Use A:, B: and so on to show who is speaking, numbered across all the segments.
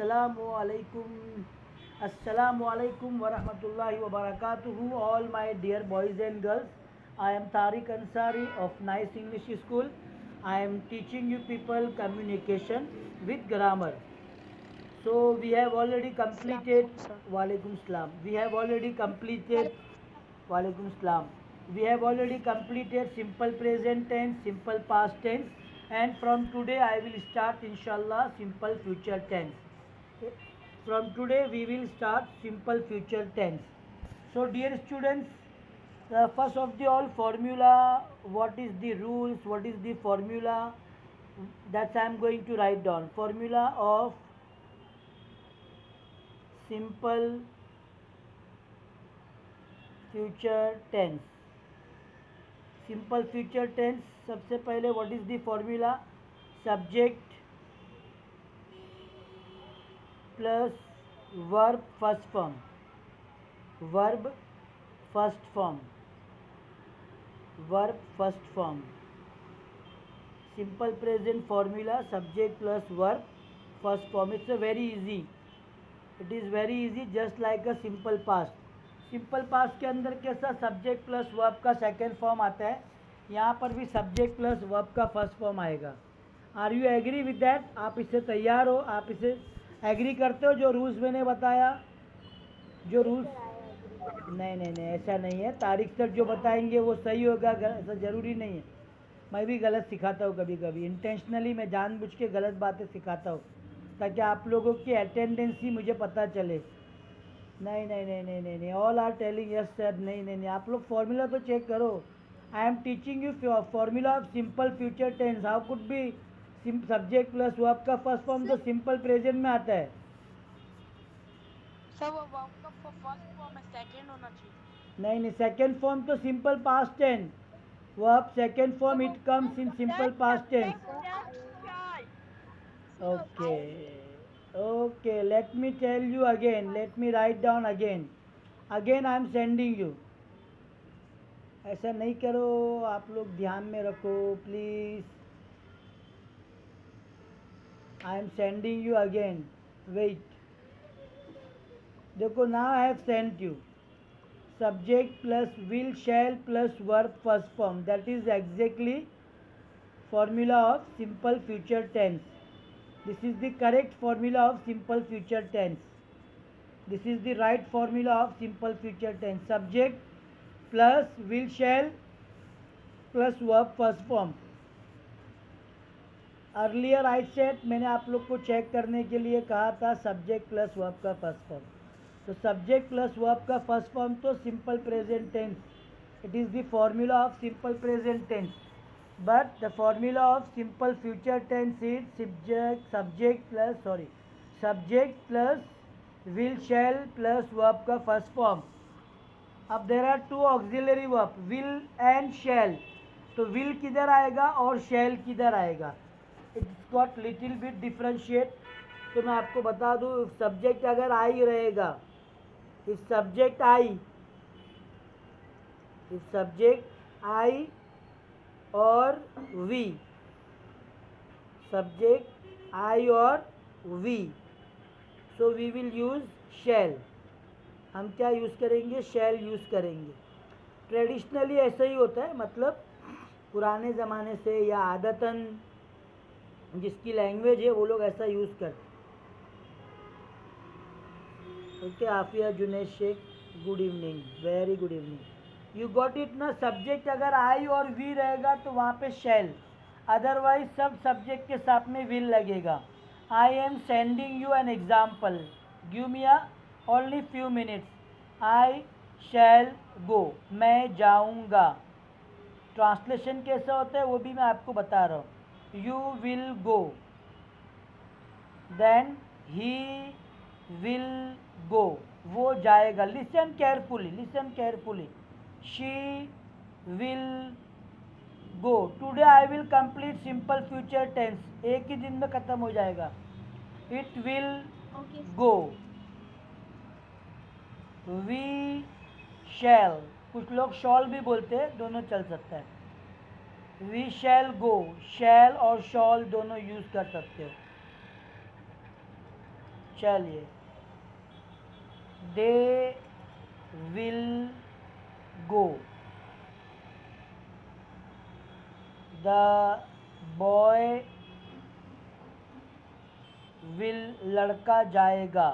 A: Assalamu alaikum wa rahmatullahi wa barakatuhu, all my dear boys and girls. I am Tariq Ansari of Nice English School. I am teaching you people communication with grammar. So we have already completed.
B: Assalamualaikum, sir.
A: Walaikum Salam. We have already completed. Walaikum Salam. We have already completed simple present tense, simple past tense, and from today I will start inshallah simple future tense. From today we will start simple future tense. So dear students, first of the all formula, what is the rules, what is the formula, that I am going to write down. Formula of simple future tense. Simple future tense, सबसे पहले what is the formula? Subject plus verb first form. Verb first form. Verb first form. Simple present formula, subject plus verb first form. It's a very easy. It is very easy, just like a simple past. Simple past के अंदर कैसा subject plus verb का second form आता है, यहाँ पर भी subject plus verb का फर्स्ट फॉर्म आएगा. Are you agree with that? आप इससे तैयार हो? आप इसे एग्री करते हो जो रूल्स मैंने बताया? जो रूल्स नहीं नहीं नहीं ऐसा नहीं है. तारिक सर जो बताएंगे वो सही होगा, ऐसा ज़रूरी नहीं है. मैं भी गलत सिखाता हूँ कभी कभी, इंटेंशनली मैं जानबूझ के गलत बातें सिखाता हूँ ताकि आप लोगों की अटेंडेंसी मुझे पता चले. नहीं नहीं नहीं नहीं नहीं नहीं all are telling yes sir. नहीं नहीं नहीं आप लोग फॉर्मूला तो चेक करो. I am teaching you formula of simple future tense. How could be subject plus verb का फर्स्ट फॉर्म तो सिंपल प्रेजेंट में आता है.
B: सर वो वर्ब का फर्स्ट फॉर्म है, सेकंड होना चाहिए.
A: नहीं नहीं सेकेंड फॉर्म तो simple past tense. Verb second form it comes in simple past tense. Okay okay, let me tell you again, let me write down again I am sending you. ऐसा नहीं करो, आप लोग ध्यान में रखो please. I am sending you again. Wait, देखो now I have sent you. Subject plus will shall plus verb first form, that is exactly formula of simple future tense. This is the correct formula of simple future tense. This is the right formula of simple future tense. Subject plus will shall plus verb first form. Earlier I said, मैंने आप लोग को check करने के लिए कहा था subject plus verb का first form. तो subject plus verb का first form तो simple present tense. It is the formula of simple present tense. But the formula of simple future tense is subject plus will shall plus verb का first form. अब there are two auxiliary verb, will and shall. तो will किधर आएगा और shall किधर आएगा? It's got little bit differentiate. तो मैं आपको बता दूँ, सब्जेक्ट अगर आई रहेगा, इफ सब्जेक्ट आई और वी, सब्जेक्ट आई और we, so we will use shall. हम क्या यूज़ करेंगे? शैल यूज़ करेंगे. ट्रेडिशनली ऐसा ही होता है, मतलब पुराने ज़माने से या आदतन जिसकी लैंग्वेज है वो लोग ऐसा यूज़ करते. Okay, Afiya Junaid Sheikh, good evening, very good evening. You got it ना? सब्जेक्ट अगर आई और वी रहेगा तो वहाँ पे शैल, अदरवाइज सब सब्जेक्ट के साथ में विल लगेगा. I am sending you an example, give me a only few minutes. I shall go, मैं जाऊँगा. ट्रांसलेशन कैसा होता है वो भी मैं आपको बता रहा हूँ. You will go, then he will go, वो जाएगा. Listen carefully. She will go. Today I will complete simple future tense. एक ही दिन में ख़त्म हो जाएगा. It will go. We shall. कुछ लोग shall भी बोलते हैं, दोनों चल सकता है. We shall go. Shall और shall दोनों यूज़ कर सकते हो. चलिए, they will go, the boy will लड़का जाएगा,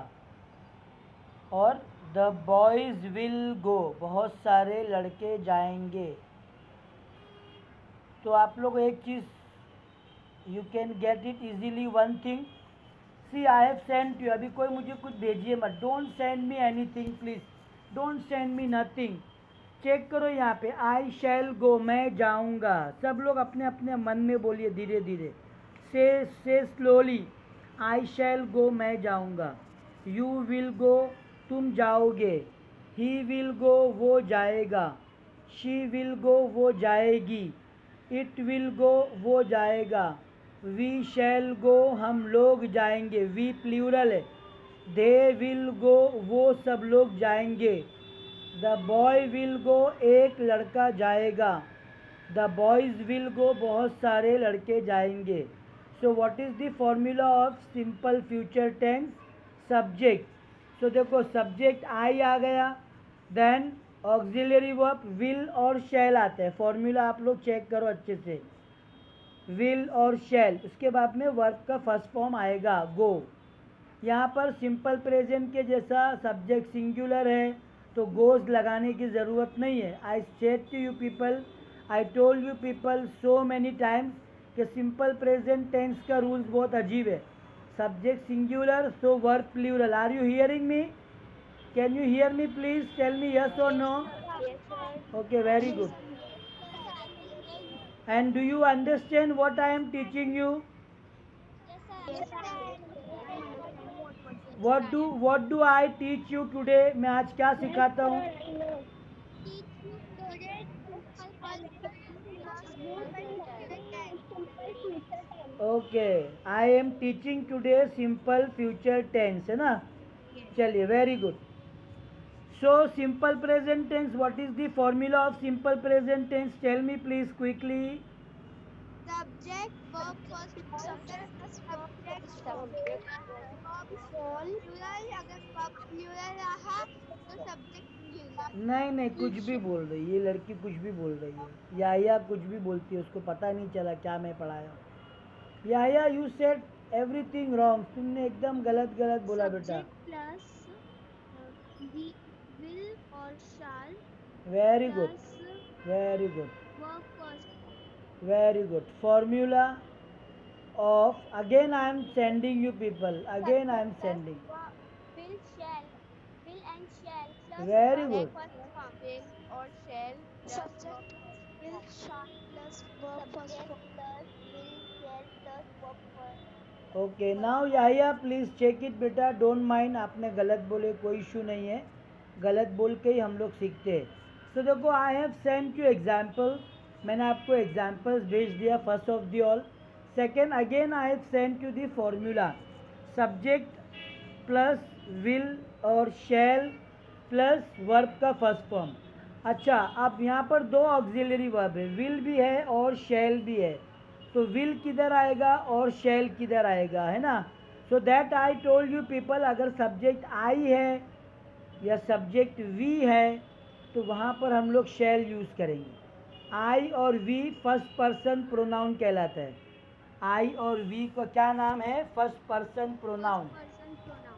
A: और द बॉयज़ विल गो बहुत सारे लड़के जाएंगे। तो आप लोग एक चीज़ you can get it easily, one thing, see I have send you, अभी कोई मुझे कुछ भेजिए मत, don't send me anything please, don't send me nothing. Check करो यहाँ पे, आई शैल गो, मैं जाऊँगा, सब लोग अपने अपने मन में बोलिए धीरे धीरे, से स्लोली, आई शैल गो, मैं जाऊँगा, यू विल गो, तुम जाओगे, ही विल गो, वो जाएगा, शी विल गो, वो जाएगी, इट विल गो, वो जाएगा, वी शैल गो, हम लोग जाएंगे, वी प्लूरल है, दे विल गो, वो सब लोग जाएंगे, द बॉय विल गो, एक लड़का जाएगा, द बॉयज़ विल गो, बहुत सारे लड़के जाएंगे। So what is the formula of simple future tense? Subject, so देखो सब्जेक्ट आई आ गया, देन ऑक्सिलरी वर्ब विल और शैल आते हैं, फॉर्मूला आप लोग चेक करो अच्छे से, विल और शैल, उसके बाद में वर्ब का फर्स्ट फॉर्म आएगा गो। यहाँ पर सिंपल प्रेजेंट के जैसा सब्जेक्ट सिंगुलर है तो गोज लगाने की ज़रूरत नहीं है। I said to you people, I told you people so many times कि सिंपल प्रेजेंट टेंस का रूल्स बहुत अजीब है, subject singular so verb plural. Are you hearing me? Can you hear me? Please tell me yes और no. Okay, very good. And do you understand what I am teaching you? what do I teach you today? मैं आज क्या सिखाता हूँ? Okay, I am teaching today simple future tense, है ना? चलिए, very good. So simple present tense, what is the formula of simple present tense? Tell me please quickly.
C: Subject, verb plus subject plus verb plural, अगर verb plural रहा तो subject singular।
A: नहीं, कुछ भी बोल रही है ये लड़की, कुछ भी बोल रही है, या कुछ भी बोलती है, उसको पता नहीं चला क्या मैं पढ़ाया। या यू सेड एवरीथिंग रॉन्ग, तुमने एकदम गलत बोला बेटा।
C: प्लस will और shall,
A: very good, very good,
C: verb plus
A: very good. Formula of, again I am sending you people, again I am sending.
C: will and shall plus
A: Very good.
C: will और shall subject will shall plus verb plus will shall plus verb।
A: Okay, now Yahya please check it बेटा, don't mind, आपने गलत बोले कोई issue नहीं है, गलत बोल के ही हम लोग सीखते हैं। तो देखो, आई हैव सेंड यू एग्जाम्पल, मैंने आपको एग्जाम्पल्स भेज दिया, first of the all. Second, again I have send you the formula, subject plus will और शैल प्लस वर्ब का फर्स्ट फॉर्म। अच्छा, अब यहाँ पर दो ऑक्सिलरी वर्ब है, विल भी है और शैल भी है, तो विल किधर आएगा और शैल किधर आएगा, है ना? So that I told you people, अगर सब्जेक्ट आई है या सब्जेक्ट वी है तो वहाँ पर हम लोग शैल यूज़ करेंगे। आई और वी फर्स्ट पर्सन प्रोनाउन कहलाता है। आई और वी का क्या नाम है? First person pronoun.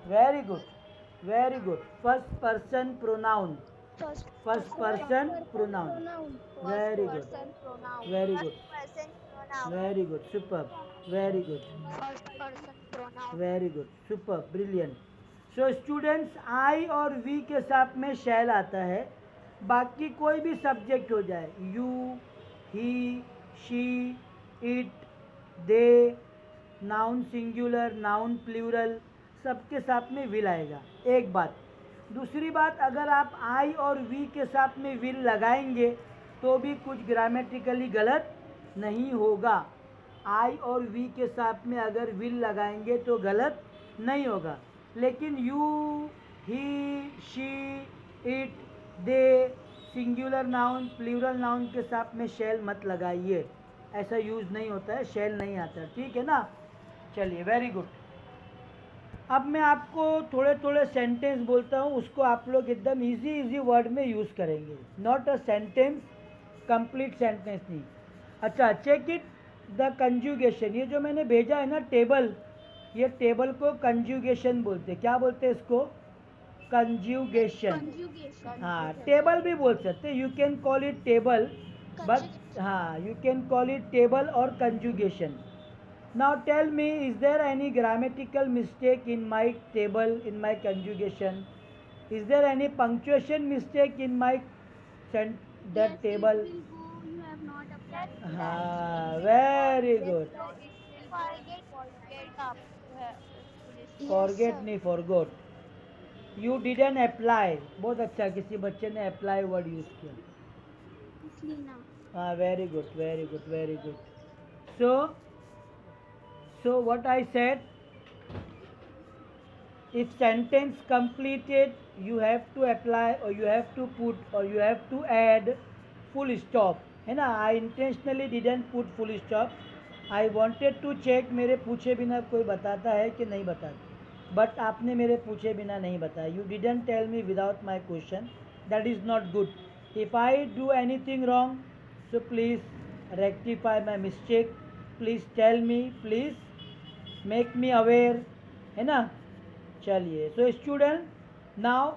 A: Very good, very good, first person pronoun, first person pronoun, very good, very good, very good, super, very good, very good, super, brilliant. So students, I और we के साथ में शैल आता है, बाकी कोई भी सब्जेक्ट हो जाए, you, he, she, it, they, noun singular, noun plural, सबके साथ में विल आएगा। एक बात। दूसरी बात, अगर आप आई और वी के साथ में विल लगाएंगे तो भी कुछ ग्रामेटिकली गलत नहीं होगा। आई और वी के साथ में अगर विल लगाएंगे तो गलत नहीं होगा, लेकिन you, he, she, it, they, singular noun, plural noun के साथ में शैल मत लगाइए, ऐसा यूज़ नहीं होता है, शैल नहीं आता, ठीक है ना? चलिए, वेरी गुड। अब मैं आपको थोड़े थोड़े सेंटेंस बोलता हूँ, उसको आप लोग एकदम इजी इजी वर्ड में यूज़ करेंगे, not a sentence, complete sentence नहीं। अच्छा, चेक इट द कंजुगेशन। ये जो मैंने भेजा है ना टेबल, ये टेबल को कंजुगेशन बोलते हैं। क्या बोलते हैं इसको? कंजुगेशन।
C: Conjugation.
A: हाँ, टेबल भी बोल सकते हैं, you can call it table, but हाँ, you can call it table और conjugation. Now tell me, is there any grammatical mistake in my table, in my conjugation? Is there any punctuation mistake in my that table?
C: It will go. You have not applied.
A: हाँ, very good.
C: It will forget up.
A: Forget नहीं, forgot. You didn't apply. बहुत अच्छा, किसी बच्चे ने apply word use किया.
C: Lina.
A: हाँ, very good, very good, very good. So what I said, if sentence completed, you have to apply or you have to put or you have to add full stop, है ना? I intentionally didn't put full stop. I wanted to check मेरे पूछे बिना कोई बताता है कि नहीं बताता, बट आपने मेरे पूछे बिना नहीं बताया. You didn't tell me without my question. That is not good. If I do anything wrong, so please rectify my mistake. Please tell me, please make me aware, है ना? चलिए, so student, now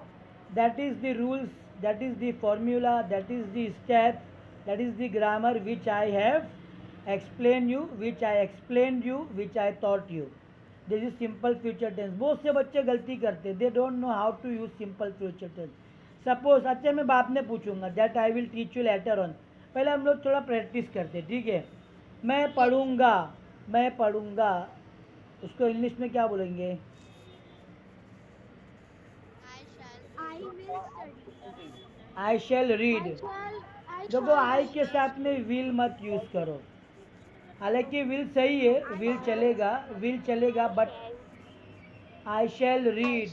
A: that is the rules, that is the formula, that is the step, that is the grammar which I have explain you, which I explain you, which I taught you. This is simple future tense. बहुत से बच्चे गलती करते, they don't know how to use simple future tense. Suppose, अच्छा मैं बाद में पूछूंगा, that I will teach you later on. पहले हम लोग थोड़ा प्रैक्टिस करते, ठीक है? मैं पढ़ूंगा, मैं पढ़ूंगा, उसको इंग्लिश में क्या बोलेंगे?
C: I will study.
A: I shall read. देखो, आई के साथ में विल मत यूज करो. हालांकि विल सही है, विल चलेगा, but I shall read.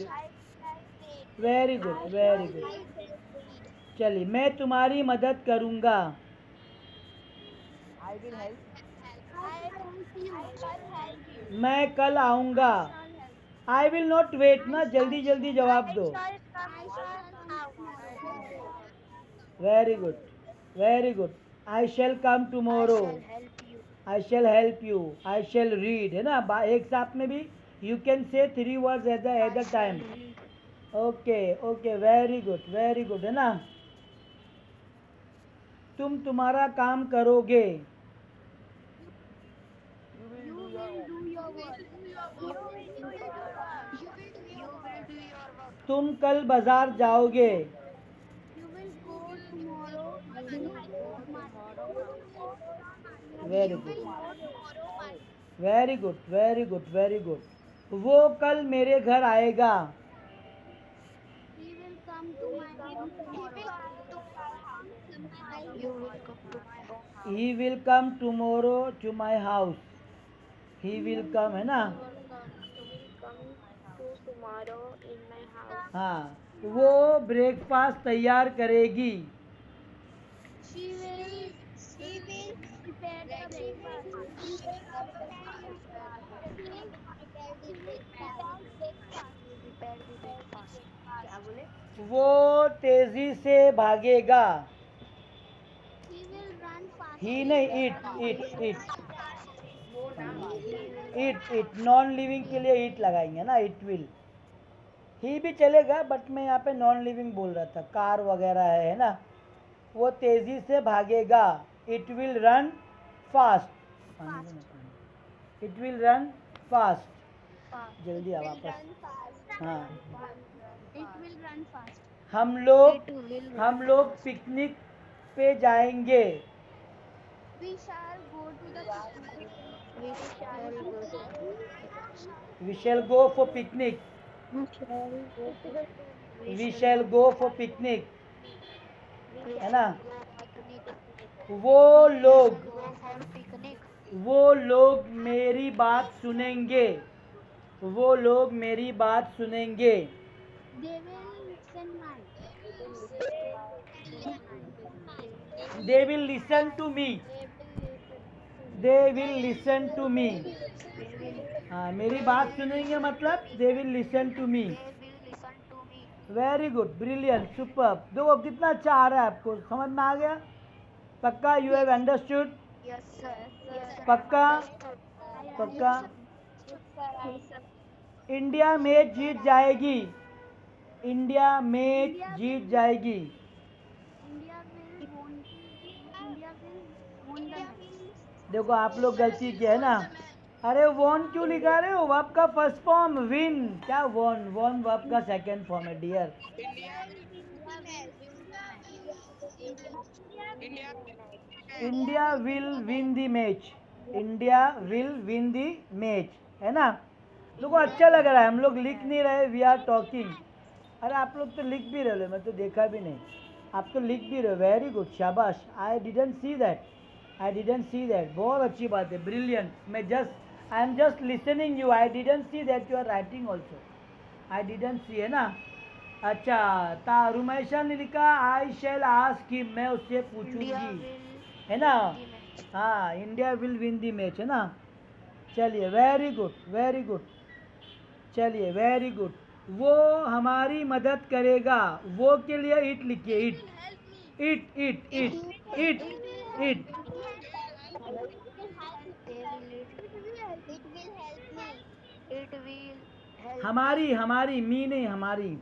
A: Very good, very good. चलिए, मैं तुम्हारी मदद करूँगा. मैं कल आऊँगा. आई विल नॉट वेट ना, जल्दी जल्दी जवाब दो. Very good, very good. I shall come tomorrow. I shall help you. I shall read, है ना? एक साथ में भी you can say 3 words at the time. Okay okay, very good, very good, है ना? तुम तुम्हारा काम करोगे.
C: You will do your work. You will do your work.
A: तुम कल बाजार जाओगे.
C: You will go tomorrow.
A: Very good, very good, very good, very good. वो कल मेरे घर आएगा.
C: He will come to my house. You will come to my house.
A: He will come tomorrow to my house. He will come, है ना?
C: Tomorrow in my house.
A: हाँ, वो breakfast तैयार करेगी.
C: She will prepare the breakfast.
A: वो तेजी से भागेगा.
C: He will run fast.
A: ही नहीं, इट नॉन लिविंग के लिए इट लगाएंगे ना, इट विल. ही भी चलेगा, बट मैं यहाँ पे नॉन लिविंग बोल रहा था, कार वगैरह है ना. वो तेजी से भागेगा. It will run fast. It will run fast. जल्दी आ वापस. हाँ,
C: It will run fast.
A: हम लोग पिकनिक पे जाएंगे.
C: We shall go to the picnic.
A: We shall go for picnic. We shall go for picnic. है ना? वो लोग मेरी बात सुनेंगे. वो लोग मेरी बात सुनेंगे.
C: They will listen mine.
A: They will listen to me. They will listen to me. हाँ, मेरी बात सुनेंगे मतलब they will listen to me.
C: They will listen to me.
A: Very good, brilliant, super. देखो कितना अच्छा आ रहा है, आपको समझ में आ गया? पक्का you have understood?
C: Yes, sir. Yes, sir.
A: पक्का?
C: Understood.
A: पक्का?
C: Yes, sir.
A: इंडिया मैच जीत जाएगी, इंडिया मैच जीत जाएगी।
C: India will won the match.
A: देखो आप लोग गलती किया है ना। अरे वॉन क्यों लिखा रहे हो? वर्ब का फर्स्ट फॉर्म विन। क्या वॉन? वॉन वर्ब का सेकंड फॉर्म है dear. India will win the match, India will win the match, है ना? देखो अच्छा लग रहा है, हम लोग लिख नहीं रहे, वी आर टॉकिंग। अरे आप लोग तो लिख भी रहे हो, मैं तो देखा भी नहीं। आप तो लिख भी रहे हो, वेरी गुड, शाबाश। I didn't see that, I didn't see that. बहुत अच्छी बात है, brilliant. I am just listening you, I didn't see that you are writing also. I didn't see, है ना? अच्छा, रुमैशा ने लिखा आई शैल आस्क हिम, मैं उससे
C: India
A: पूछूंगी,
C: will
A: है ना?
C: win the match.
A: हाँ, India will win the match, है ना? चलिए, वेरी गुड, वेरी गुड। चलिए, वेरी गुड। वो हमारी मदद करेगा, वो के लिए इट लिखिए, it, it, it, it, it, it.
C: It will help.
A: हमारी, हमारी, मी नहीं, हमारी।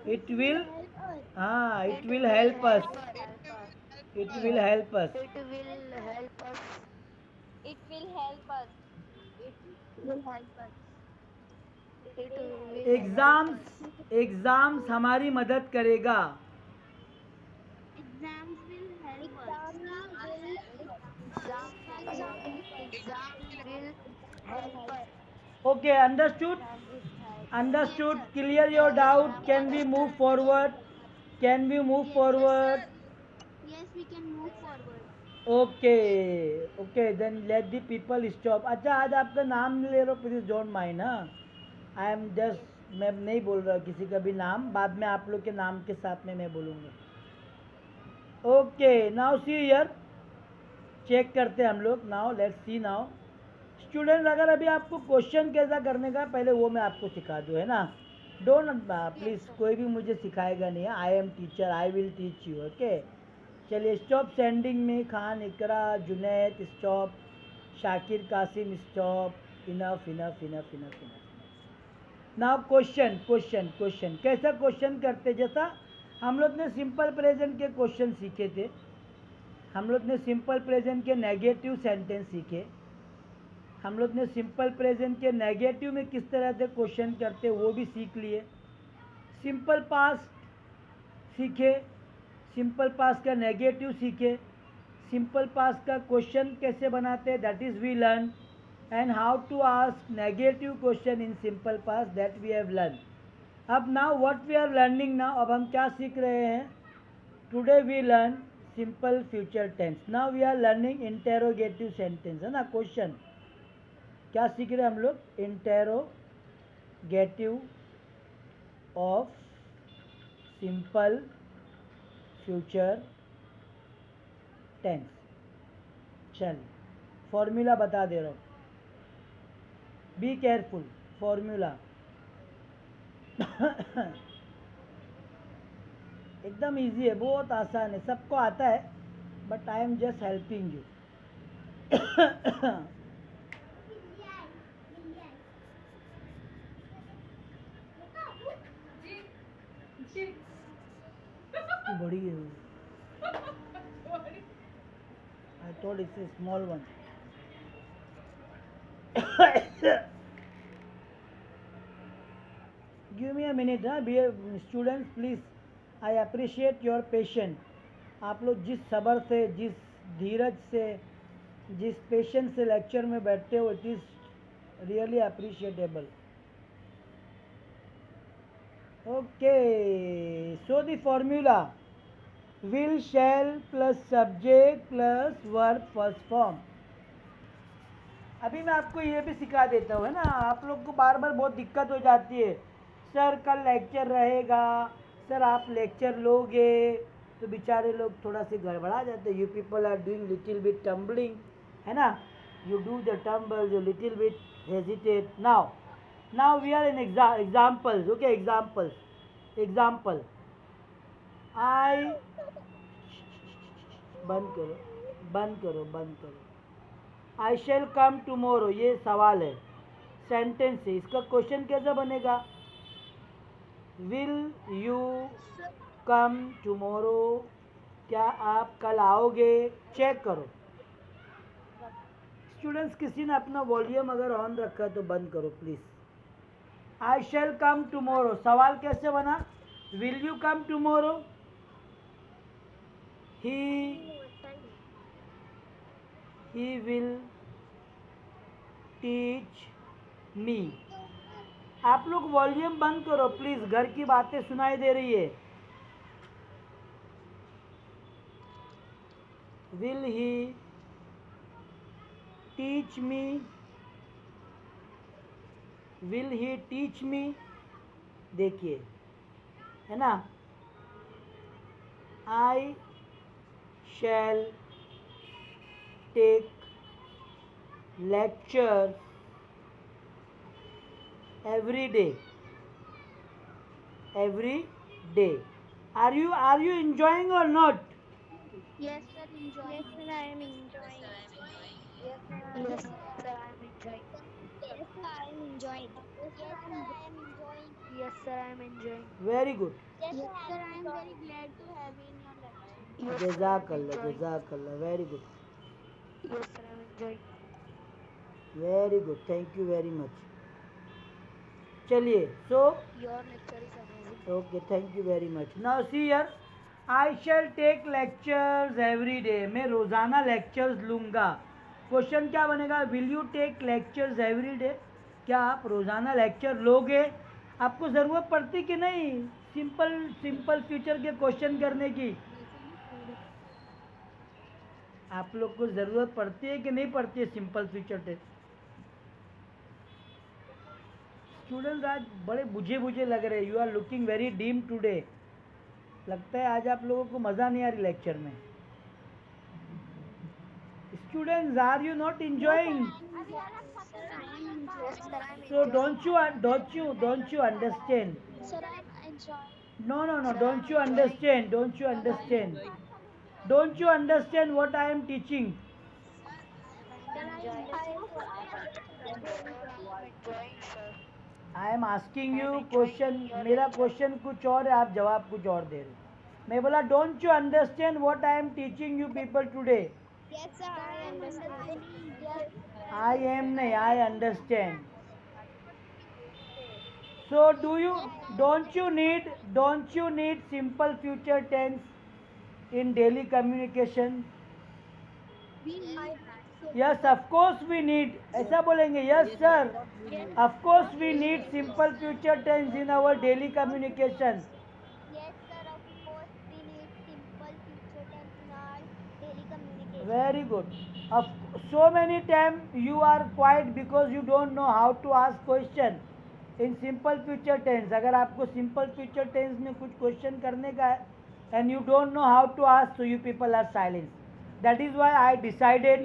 A: इट विल, हाँ, it will help us, it will help us.
C: It will help us.
B: It will help us.
C: It will help us. It will
A: exams, exams हमारी मदद करेगा।
C: Exams will help us. Exam will help us.
A: Okay, understood, understood, clear your doubt, can we move forward, can we move forward?
C: Yes, we can move forward.
A: Okay, okay, then let the people stop. अच्छा, आज आपका नाम नहीं ले रहा, please don't mind. हाँ, आई am just, मैं नहीं बोल रहा किसी का भी नाम, बाद में आप लोग के नाम के साथ में मैं बोलूँगा। Okay, now see here, check करते हैं हम लोग। Now let's see. Now student, अगर अभी आपको क्वेश्चन कैसा करने का है, पहले वो मैं आपको सिखा दूँ, है ना? डोंट प्लीज़, कोई भी मुझे सिखाएगा नहीं है। I am teacher, I will teach you, okay? चलिए, stop sending me, Khan, Iqra, Junaid, stop, Shakir, Qasim, stop, enough, enough, enough, enough, enough. Now question, question, question कैसा क्वेश्चन करते, जैसा हम लोग ने सिंपल प्रेजेंट के क्वेश्चन सीखे थे, हम लोग ने सिंपल प्रेजेंट के नेगेटिव सेंटेंस सीखे, हम लोग ने सिंपल प्रेजेंट के नेगेटिव में किस तरह से क्वेश्चन करते वो भी सीख लिए। सिंपल पास्ट सीखे, सिंपल पास्ट का नेगेटिव सीखे, सिंपल पास्ट का क्वेश्चन कैसे बनाते, that is we learn, and how to ask negative question in simple past, that we have learn. अब now what we are learning now, अब हम क्या सीख रहे हैं? Today we learn simple future tense. Now we are learning interrogative sentence, है ना? Question क्या सीख रहे हैं हम लोग? Interrogative of simple future tense. चल, फॉर्मूला बता दे रहा हूँ, बी केयरफुल। फॉर्मूला एकदम इजी है, बहुत आसान है, सबको आता है, but I am just helping you. बड़ी है, I thought it's a small one. Give me a minute. हाँ, be students please, I appreciate your patience. आप लोग जिस सब्र से, जिस धीरज से, जिस पेशेंस से लेक्चर में बैठते हो, it is really appreciable. Okay, so the formula will, shall plus subject plus verb first form. अभी मैं आपको ये भी सिखा देता हूँ, है ना? आप लोग को बार बार बहुत दिक्कत हो जाती है, सर कल लेक्चर रहेगा, सर आप लेक्चर लोगे, तो बेचारे लोग थोड़ा से गड़बड़ा जाते. You people are doing little bit tumbling, है ना. You do the tumble, you little bit hesitate. Now we are in examples. Okay, example. I, बंद करो. आई शैल कम टुमारो, ये सवाल है, सेंटेंस है. इसका क्वेश्चन कैसा बनेगा? विल यू कम टुमारो, क्या आप कल आओगे? चेक करो स्टूडेंट्स. किसी ने अपना वॉल्यूम अगर ऑन रखा तो बंद करो please. I shall come tomorrow, सवाल कैसे बना? Will you come tomorrow? he will teach me. आप लोग वॉल्यूम बंद करो प्लीज, घर की बातें सुनाई दे रही है. Will he teach me, will he teach me. देखिए, है ना. I shell take lectures every day. Are you enjoying or not?
C: Yes, sir, enjoying.
B: Yes, sir, I am enjoying. Yes, sir, I am
C: Yes,
B: enjoying.
C: sir, I'm enjoying.
B: Yes, sir, I am enjoying. Yes, sir, I am enjoying.
C: Yes, sir, I'm enjoying.
A: Very good.
B: Yes, sir,
C: Yes,
B: I
C: sir,
B: am
C: I'm very
B: enjoying.
C: glad to have you in your lecture. Yes, sir, I'm
A: Jazakallah,
C: enjoying.
A: jazakallah. Very good.
C: Yes, sir, I'm enjoying.
A: Very good. Thank you very much. चलिए, so
C: Your lecture is amazing.
A: okay, thank you very much. Now see here, I shall take lectures every day. मैं रोज़ाना lectures लूँगा. Question क्या बनेगा? Will you take lectures every day, क्या आप रोज़ाना lecture लोगे? आपको ज़रूरत पड़ती कि नहीं सिंपल फ्यूचर के क्वेश्चन करने की? आप लोग को ज़रूरत पड़ती है कि नहीं पड़ती है सिंपल फ्यूचर टेस्ट? स्टूडेंट्स आज बड़े बुझे लग रहे. You are looking very dim today. लगता है आज आप लोगों को मज़ा नहीं आ रही लेक्चर में. Students, are you not enjoying?
C: Yes, sir, I'm
A: So
C: enjoying.
A: don't you understand?
C: Sir, I'm enjoying.
A: No,
C: Sir,
A: don't
C: I'm
A: you
C: enjoying.
A: understand? Don't you understand? Don't you understand what I am teaching?
C: Sir, I'm enjoying. Sir, I'm enjoying, sir.
A: I am asking you
C: I'm enjoying
A: question.
C: your
A: मेरा
C: lecture.
A: Question कुछ और है, आप जवाब कुछ और दे रहे. मैं बोला don't you understand what I am teaching you people today?
B: Yes, sir, I understand. Yes,
A: I am नहीं, I understand. So don't you need simple future tense in daily communication? Yes, of course we need. ऐसा बोलेंगे. Yes sir, of course we need simple future tense in our daily communication.
B: yes, sir, of course, we need simple future tense in our daily communication.
A: Very good. Of so many times you are quiet because you don't know how to ask question in simple future tense. अगर आपको simple future tense में कुछ question करने का है and you don't know how to ask, so you people are silent. That is why I decided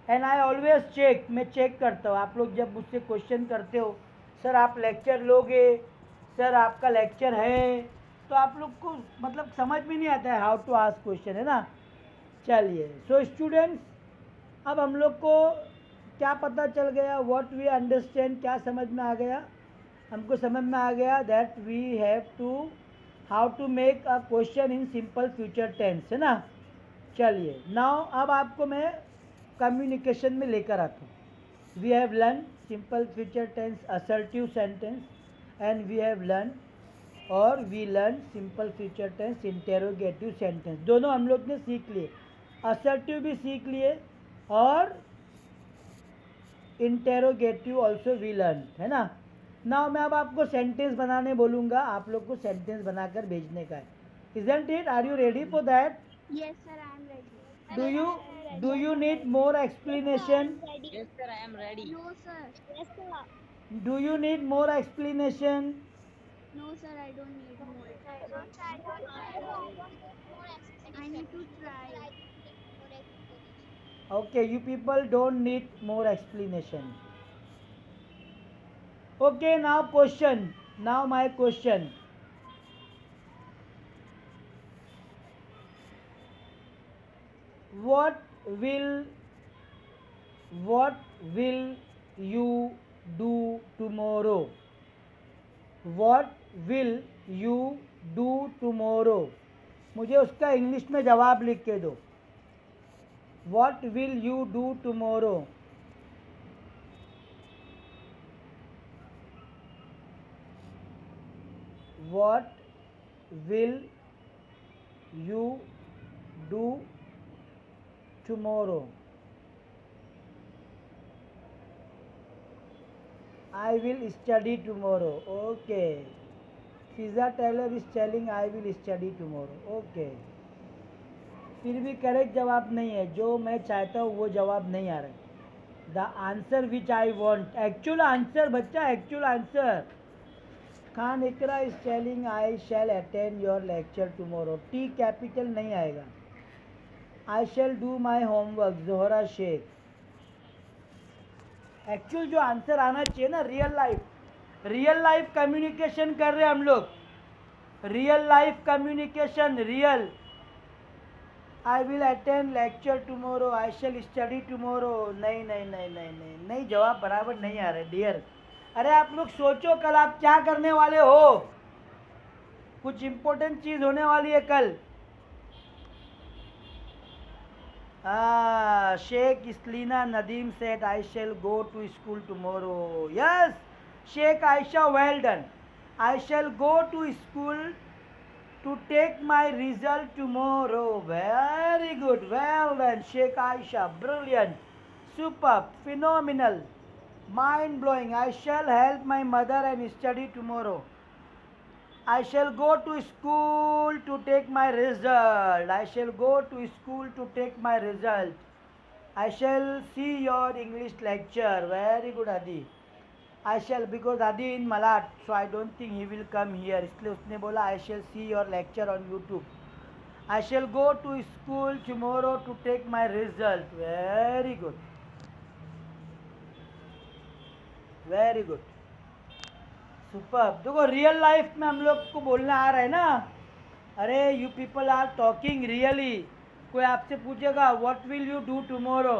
A: and I always check. मैं check करता हूँ. आप लोग जब मुझसे question करते हो, सर आप lecture लोगे, सर आपका lecture है, तो आप लोग को मतलब समझ में नहीं आता है how to ask question, है ना. चलिए, सो स्टूडेंट्स, अब हम लोग को क्या पता चल गया? व्हाट वी अंडरस्टैंड, क्या समझ में आ गया? हमको समझ में आ गया that we have to how to make a question in simple future tense, है ना. चलिए, नाउ अब आपको मैं कम्युनिकेशन में लेकर आता हूँ. We have learn simple future tense assertive sentence and we have learn और we learn simple future tense interrogative sentence. दोनों हम लोग ने सीख लिए. असर्टिव भी सीख लिए और इंटेरोगेटिव ऑल्सो वी लर्न, है ना. नाउ मैं अब आपको सेंटेंस बनाने बोलूँगा. आप लोग को सेंटेंस बनाकर भेजने का है. Isn't it? Are you ready for that?
C: Yes, sir, I'm ready.
A: Do you need more explanation?
B: Yes,
D: Yes, sir, I am ready.
C: No, sir.
B: yes, sir.
A: Do you need more explanation?
C: No, sir, I don't need more.
B: I don't need more explanation.
C: I need to try.
B: More explanation.
A: Okay, you people don't need more explanation. Okay, now question. Now my question. What will what will you do tomorrow? What will you do tomorrow? मुझे उसका English में जवाब लिख के दो. What will you do tomorrow? What will you do tomorrow? I will study tomorrow. Okay. Fiza Taylor is telling I will study tomorrow. Okay. फिर भी correct जवाब नहीं है. जो मैं चाहता हूँ वो जवाब नहीं आ रहा है. The answer which I want, actual answer बच्चा, actual answer. Khan Iqra is telling I shall attend your lecture tomorrow. T capital नहीं आएगा. I shall do my homework. Zohra Shaikh. Actual जो आंसर आना चाहिए ना, रियल लाइफ कम्युनिकेशन कर रहे हैं हम लोग. Real life communication, real. I will attend lecture tomorrow. I shell study tomorrow. नहीं नहीं नहीं नहीं नहीं नहीं, जवाब बराबर नहीं आ रहे डियर. अरे आप लोग सोचो कल आप क्या करने वाले हो. कुछ इम्पोर्टेंट चीज होने वाली है कल. Sheikh Islina Nadeem said I shall go to school tomorrow. Yes, Sheikh Aisha, well done. I shall go to school to take my result tomorrow. Very good, well done Sheikh Aisha. Brilliant, superb, phenomenal, mind blowing. I shall help my mother and study tomorrow. I shall go to school to take my result. I shall go to school to take my result. I shall see your English lecture. Very good Adi. I shall, because Adi in Malat, so I don't think he will come here. इसलिए उसने बोला I shall see your lecture on YouTube. I shall go to school tomorrow to take my result. Very good. Very good. Super. देखो real life में हम लोग को बोलना आ रहा है ना. अरे you people are talking really. कोई आपसे पूछेगा what will you do tomorrow,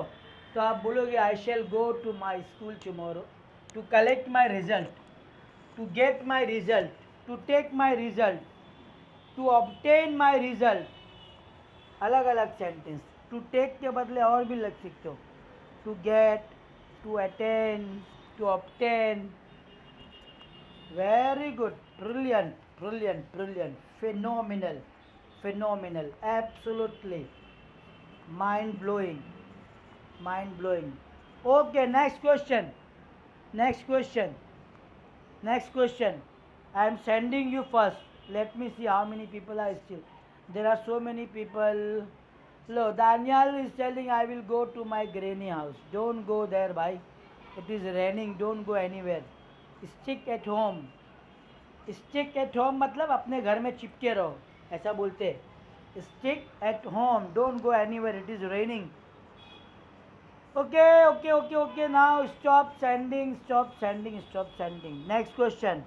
A: तो आप बोलोगे I shall go to my school tomorrow to collect my result, to get my result, to take my result, to obtain my result. अलग अलग sentence. To take के बदले और भी लग सकते हो. To get, to attain, to obtain. Very good, brilliant, brilliant, brilliant, phenomenal, phenomenal, absolutely, mind blowing, mind blowing. Okay, next question, next question, next question. I am sending you first. Let me see how many people are still. There are so many people. Look, Daniel is telling I will go to my granny house. Don't go there, bhai. It is raining. Don't go anywhere. Stick at home. Stick at home मतलब अपने घर में चिपके रहो, ऐसा बोलते हैं. Stick at home. Don't go anywhere. It is raining. Okay, okay, okay, okay. Now stop sending, stop sending, stop sending. Next question.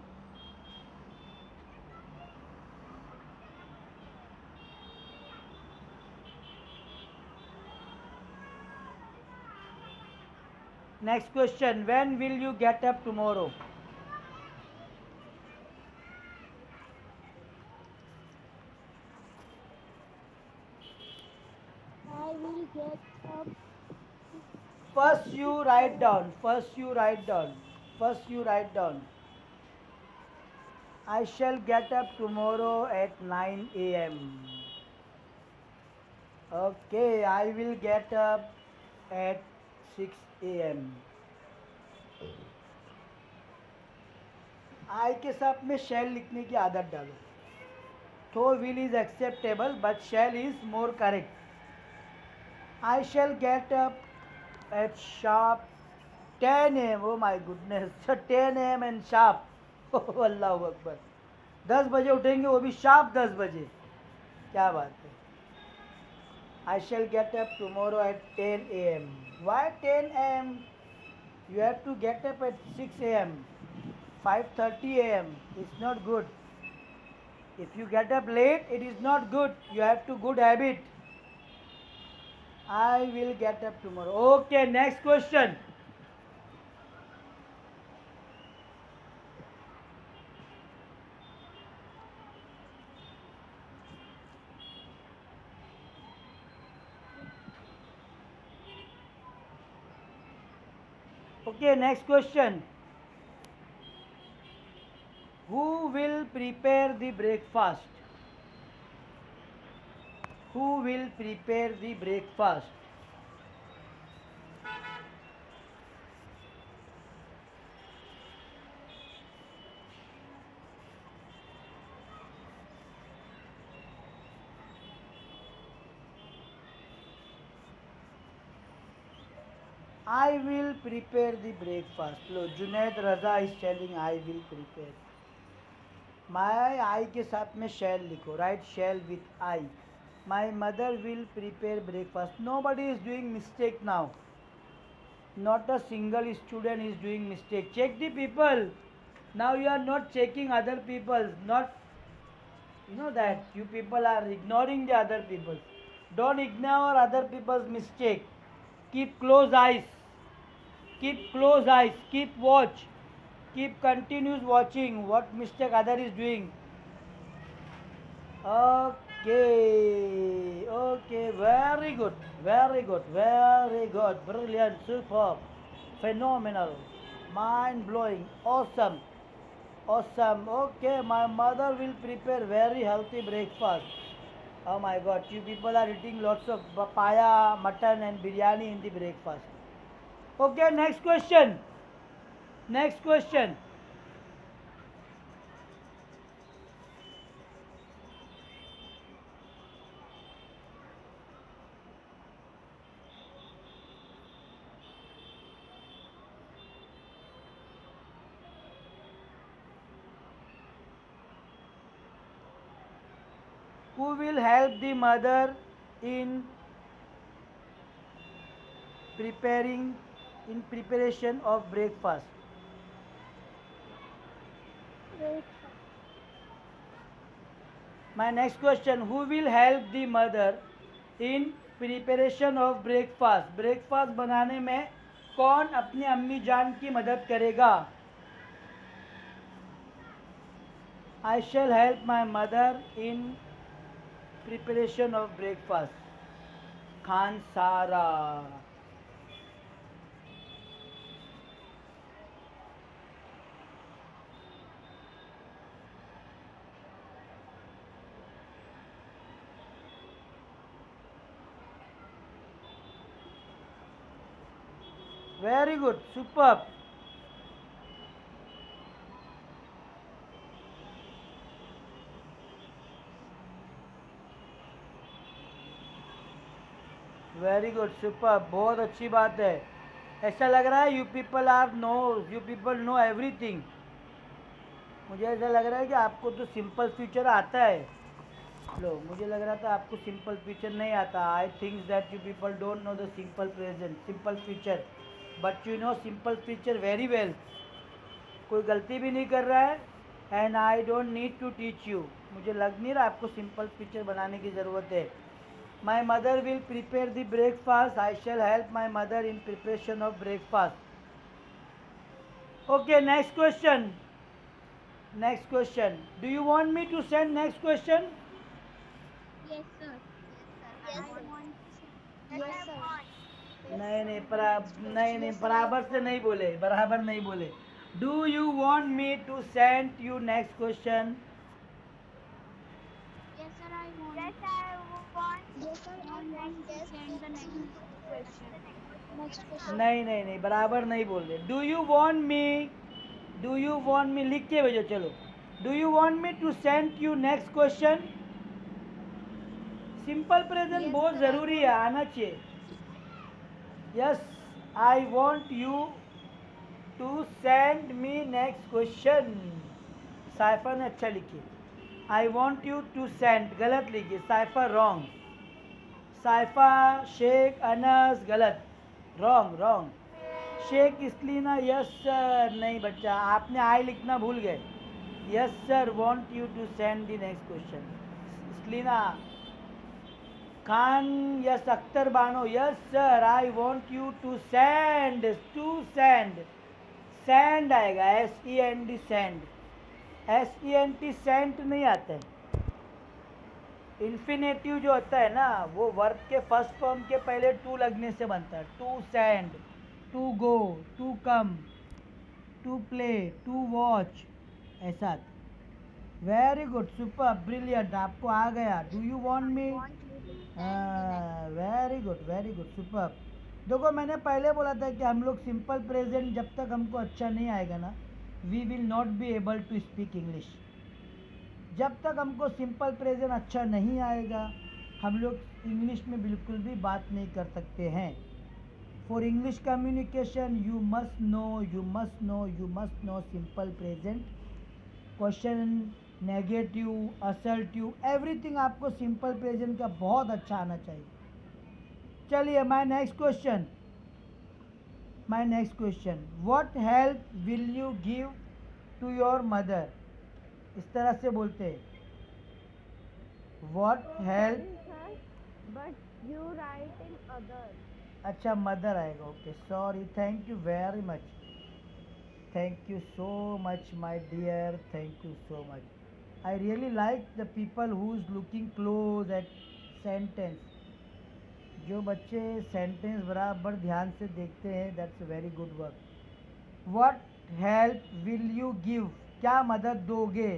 A: Next question. When will you get up tomorrow?
B: I will get up.
A: First you write down. First you write down. First you write down. I shall get up tomorrow at 9 a.m. Okay, I will get up at 6 a.m. I के साथ में shall लिखने की आदत डालो. तो will is acceptable but shall is more correct. I shall get up at sharp 10 a.m. Oh my goodness, 10 a.m. and sharp. Oh अल्लाह अकबर. 10 बजे उठेंगे, वो भी शार्प 10 बजे. क्या बात है. I shall get up tomorrow at 10 a.m. Why 10 a.m.? You have to get up at 6 a.m. 5:30 a.m. It's not good. If you get up late, it is not good. You have to good habit. I will get up tomorrow. Okay, next question. Okay, next question. Who will prepare the breakfast? Who will prepare the breakfast? I will prepare the breakfast. Look, Junaid Raza is telling I will prepare. My I के साथ में shall लिखो. Right? Shall with I. My mother will prepare breakfast. Nobody is doing mistake now. Not a single student is doing mistake. Check the people. Now you are not checking other people. Not, you know that you people are ignoring the other people. Don't ignore other people's mistake. Keep close eyes. Keep close eyes. Keep watch. Keep continuous watching what mistake other is doing. Okay, okay, very good, very good, very good, brilliant, superb, phenomenal, mind blowing, awesome, awesome. Okay, my mother will prepare very healthy breakfast. Oh my god, you people are eating lots of papaya, mutton, and biryani in the breakfast. Okay, next question. Next question. Who will help the mother in preparing in preparation of breakfast? My next question, who will help the mother in preparation of breakfast? Breakfast बनाने में कौन अपनी अम्मी जान की मदद करेगा? I shall help my mother in preparation of breakfast. Khan Sara. Very good, superb. Very good super, बहुत अच्छी बात है. ऐसा लग रहा है यू पीपल नो एवरीथिंग. मुझे ऐसा लग रहा है कि आपको तो सिंपल फ्यूचर आता है. लो, मुझे लग रहा था आपको सिंपल फ्यूचर नहीं आता. I think that you people don't know the simple present, simple future, but you know simple future very well. कोई गलती भी नहीं कर रहा है. And I don't need to teach you. मुझे लग नहीं रहा आपको सिंपल फ्यूचर बनाने की ज़रूरत है. My mother will prepare the breakfast. I shall help my mother in preparation of breakfast. Okay, next question. Next question. Do you want me to send next question?
B: Yes, sir. Yes, sir. Yes, sir.
A: नहीं, बराबर से नहीं बोले, बराबर नहीं बोले. Do you want me to send you next question?
C: Yes, sir, I want.
B: Yes, I want.
C: Yes, sir, I want to send the next question. Next question.
A: नहीं, बराबर नहीं बोल रहे. Do you want me लिख के भेजो. चलो. Do you want me to send you next question? Simple present बहुत ज़रूरी है, आना चाहिए. Yes, I want you to send me next question. Saifa ने अच्छा लिखी. I want you to send, गलत लिखी. साइफर रॉन्ग. साइफा, शेख, अनस, गलत, wrong wrong. Shaikh Islina, yes sir, नहीं बच्चा, आपने आई लिखना भूल गए। Yes sir, want you to send the next question. Islina Khan, yes Akhtar Bano, yes sir, I want you to send, send आएगा, SEND सेंड, SENT सेंट नहीं आता है। इन्फिनेटिव जो होता है ना वो वर्ब के फर्स्ट फॉर्म के पहले टू लगने से बनता है। To send, to go, to come, to play, to watch, ऐसा। वेरी गुड, सुपर, ब्रिलियंट, आपको आ गया। Do you want me? Very good, super. देखो मैंने पहले बोला था कि हम लोग सिंपल प्रेजेंट जब तक हमको अच्छा नहीं आएगा ना, we will not be able to speak English. जब तक हमको सिंपल प्रेजेंट अच्छा नहीं आएगा हम लोग इंग्लिश में बिल्कुल भी बात नहीं कर सकते हैं। For English communication you must know simple present, question, negative, assertive, everything आपको सिंपल प्रेजेंट का बहुत अच्छा आना चाहिए। चलिए my next question, what help will you give to your mother? इस तरह से बोलते हैं, what help.
C: But you write in other.
A: अच्छा मदर आएगा, okay sorry, thank you very much, thank you so much my dear, thank you so much. I really like the people who is looking close eight sentence. जो बच्चे sentence बराबर ध्यान से देखते हैं, that's very good work. What help will you give, क्या मदद दोगे,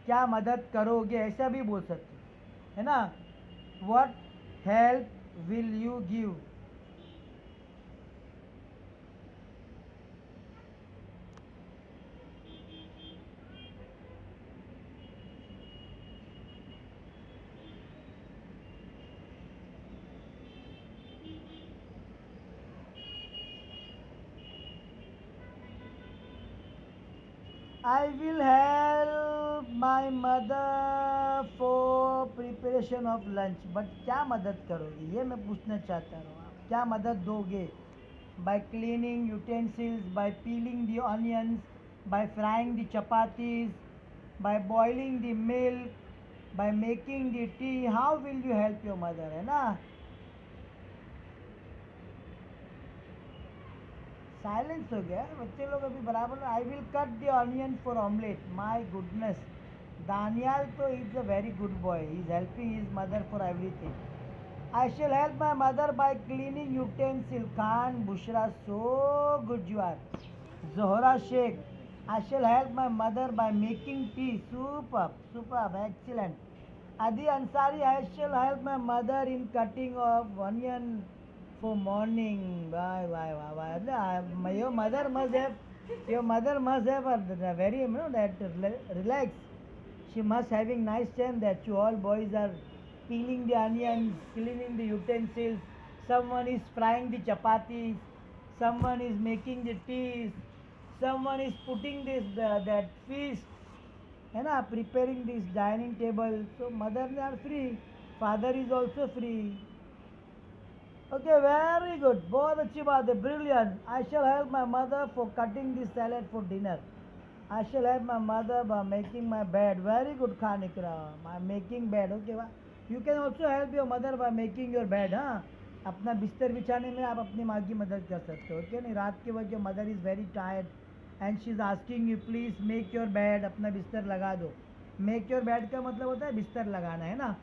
A: क्या मदद करोगे, ऐसा भी बोल सकते है ना। What help will you give. I will help my mother for preparation of lunch. But क्या मदद करोगे, ये मैं पूछना चाहता हूँ, आप क्या मदद दोगे? By cleaning utensils, by peeling the onions, by frying the chapatis, by boiling the milk, by making the tea. How will you help your mother, है ना। साइलेंस हो गया बच्चे लोग अभी बराबर। I will cut the onion for omelette, my goodness, Daniyal तो is a very good boy, he is helping his mother for everything. I shall help my mother by cleaning utensil, Khan, Bushra, so good you are. Zohra Shaikh, I shall help my mother by making tea, super excellent. Adi Ansari, I shall help my mother in cutting of onion for morning. Why. Your mother must have a very, that relax. She must having nice time that you all boys are peeling the onions, cleaning the utensils. Someone is frying the chapatis. Someone is making the teas. Someone is putting this that feast. है ना, preparing this dining table. So mother are free. Father is also free. Okay, very good, बहुत अच्छी बात है, brilliant. I shall help my mother for cutting the salad for dinner. I shall help my mother by making my bed. Very good, Khan Ikram. I'm making bed. Okay, you can also help your mother by making your bed. हाँ, अपना बिस्तर बिछाने में आप अपनी माँ की मदद कर सकते हो। ओके, नहीं रात के वक्त mother is very tired and she is asking you please make your bed, अपना बिस्तर लगा दो। मेक योर बेड का मतलब होता है बिस्तर लगाना, है ना।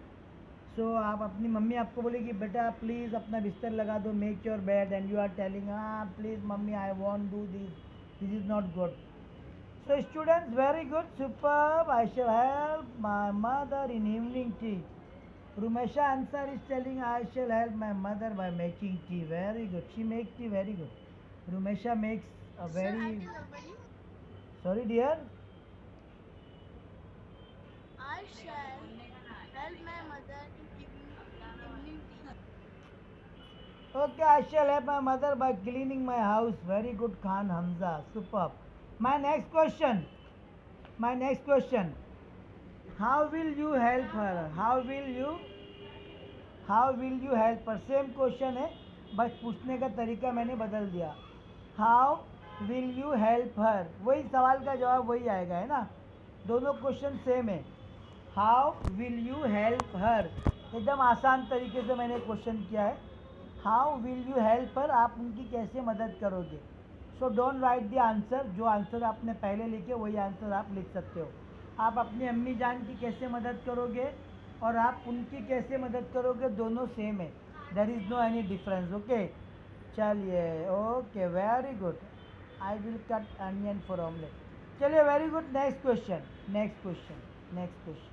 A: सो आप अपनी मम्मी आपको बोलेगी बेटा प्लीज़ अपना बिस्तर लगा दो, make your bed, and you are telling हाँ please mummy I want do this is not good. So students very good, superb. I shall help my mother in evening tea. Rumesha answer is telling I shall help my mother by making tea. Very good, she make tea very good. Rumesha makes a very, sorry dear,
C: I shall help my mother in evening tea.
A: okay, I shall help my mother by cleaning my house. Very good, Khan Hamza, superb. My next question, how will you help her? How will you how will you help her, same question है, बस पूछने का तरीका मैंने बदल दिया. How will you help her, वही सवाल का जवाब वही आएगा, है ना. दोनों क्वेश्चन सेम है. How will you help her, एकदम आसान तरीके से मैंने क्वेश्चन किया है. How will you help her, आप उनकी कैसे मदद करोगे. So don't write the answer, जो आंसर आपने पहले लिखे वही आंसर आप लिख सकते हो. आप अपनी अम्मी जान की कैसे मदद करोगे और आप उनकी कैसे मदद करोगे, दोनों सेम है. There is no any difference. Okay, चलिए. Okay, very good. I will cut onion for omelette. चलिए, very good. Next question, next question, next question.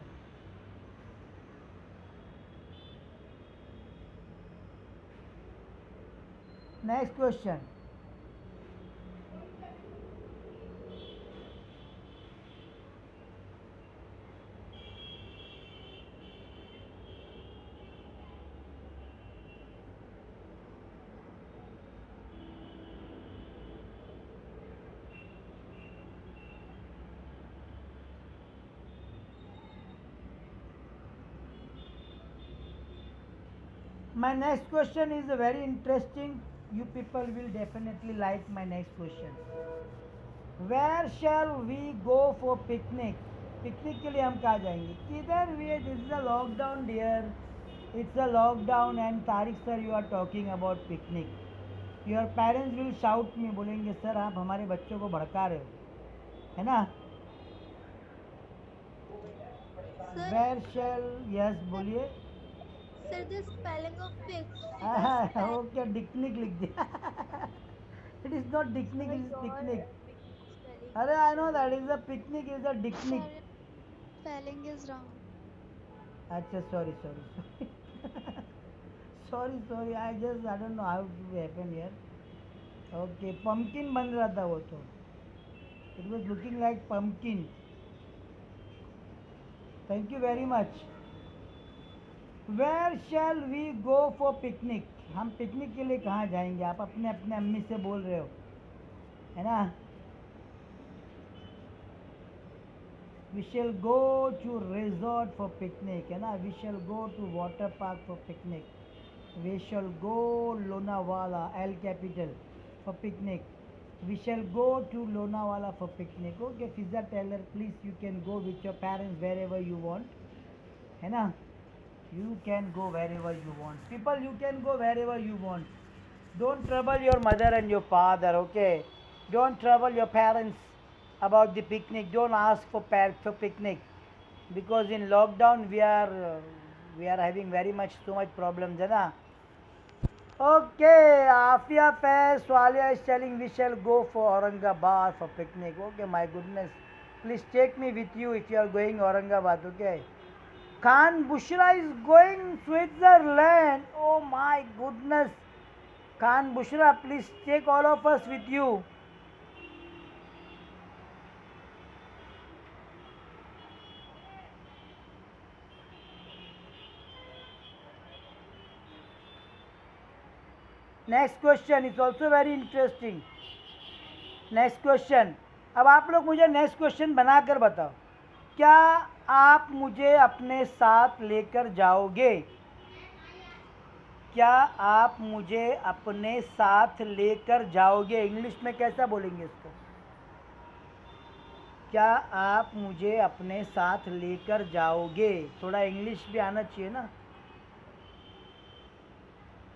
A: Next question. My next question is very interesting. You people will definitely like my next question. Where shall we go for picnic? Picnic के लिए हम कहाँ जाएंगे, किधर भी. This is a lockdown dear, it's a lockdown and Tariq sir you are talking about picnic. Your parents will shout me, बोलेंगे sir आप हमारे बच्चों को भड़का रहे हो, है ना.
C: Sir,
A: वेयर शैल, यस बोलिए.
C: sir, the spelling of picnic.
A: Okay, dicnic लिख दिया. It is not dicnic, it is picnic.
C: Spelling.
A: अरे I know that is a picnic, is a dicnic.
C: Sir, spelling is wrong.
A: अच्छा, sorry sorry sorry. Sorry sorry, I just I don't know how to happen here. Okay, pumpkin बन रहा था वो तो. It was looking like pumpkin. Thank you very much. Where shall we go for picnic, हम picnic के लिए कहाँ जाएंगे. आप अपने अपने अम्मी से बोल रहे हो, है ना. We shall go to resort for picnic, है ना. We shall go to water park for picnic. We shall go Lonavala, L capital, for picnic. We shall go to Lonavala for picnic. Okay, Fiza Taylor please you can go with your parents wherever you want, है ना. You can go wherever you want. People, you can go wherever you want. Don't trouble your mother and your father, okay? Don't trouble your parents about the picnic. Don't ask for picnic, because in lockdown we are having very much so much problems, है ना. Okay, Afia Faiz, Swalia is telling we shall go for Aurangabad for picnic. Okay, my goodness. Please take me with you if you are going Aurangabad, okay? Khan Bushra is going Switzerland. Oh my goodness. Khan Bushra, please take all of us with you. Next question is also very interesting. Next question. अब आप लोग मुझे next question बनाकर बताओ. क्या आप मुझे अपने साथ लेकर जाओगे? क्या आप मुझे अपने साथ लेकर जाओगे? इंग्लिश में कैसा बोलेंगे इसको? क्या आप मुझे अपने साथ लेकर जाओगे? थोड़ा इंग्लिश भी आना चाहिए ना.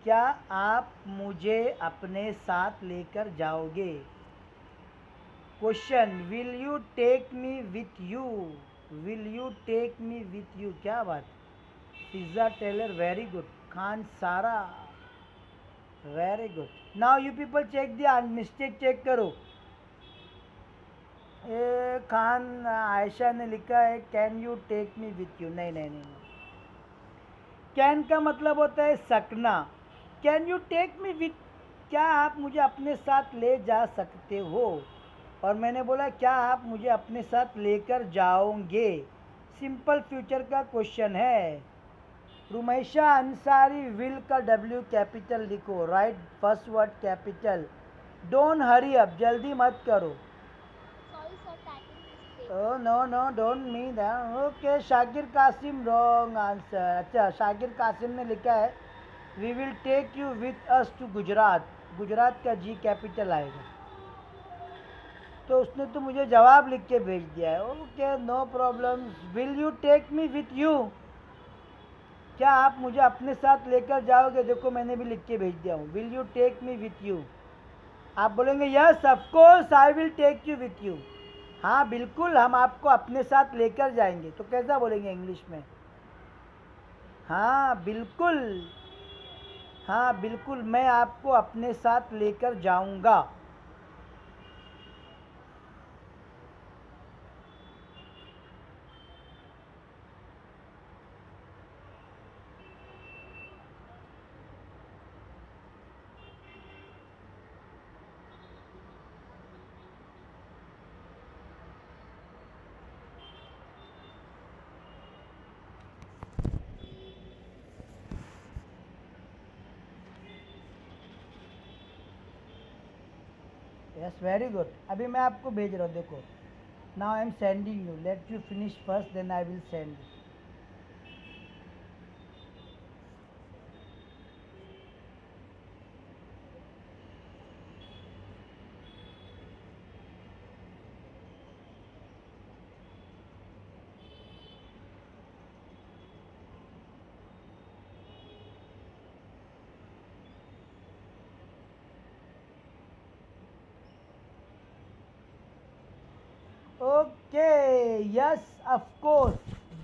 A: क्या आप मुझे अपने साथ लेकर जाओगे? Question, will you take me with you? Will you take me with you, क्या बात. पिज़्ज़ा टेलर, very good. Khan Sara, very good. Now you people check the mistake, check करो. खान आयशा ने लिखा है can you take me with you. नहीं नहीं नहीं. कैन का मतलब होता है सकना. Can you take me with, क्या आप मुझे अपने साथ ले जा सकते हो. और मैंने बोला क्या आप मुझे अपने साथ लेकर जाओगे. सिंपल फ्यूचर का क्वेश्चन है. रुमैशा अंसारी, विल का डब्ल्यू कैपिटल लिखो. Right first word capital. Don't hurry up, जल्दी मत करो.
B: Sorry, sir, typing mistake.
A: Oh no no don't mean that. Okay Shakir Qasim wrong answer. अच्छा शाकिर कासिम ने लिखा है We will take you with us to Gujarat. Gujarat का जी कैपिटल आएगा. तो उसने तो मुझे जवाब लिख के भेज दिया है. Okay no problem. Will you take me with you? क्या आप मुझे अपने साथ लेकर जाओगे? देखो मैंने भी लिख के भेज दिया हूँ. Will you take me with you? आप बोलेंगे yes of course I will take you with you. हाँ बिल्कुल हम आपको अपने साथ लेकर जाएंगे. तो कैसा बोलेंगे इंग्लिश में? हाँ बिल्कुल. हाँ बिल्कुल मैं आपको अपने साथ लेकर जाऊंगा. Yes very good. अभी मैं आपको भेज रहा हूँ. देखो now I am sending you. Let you finish first then I will send you. Okay, yes, of course,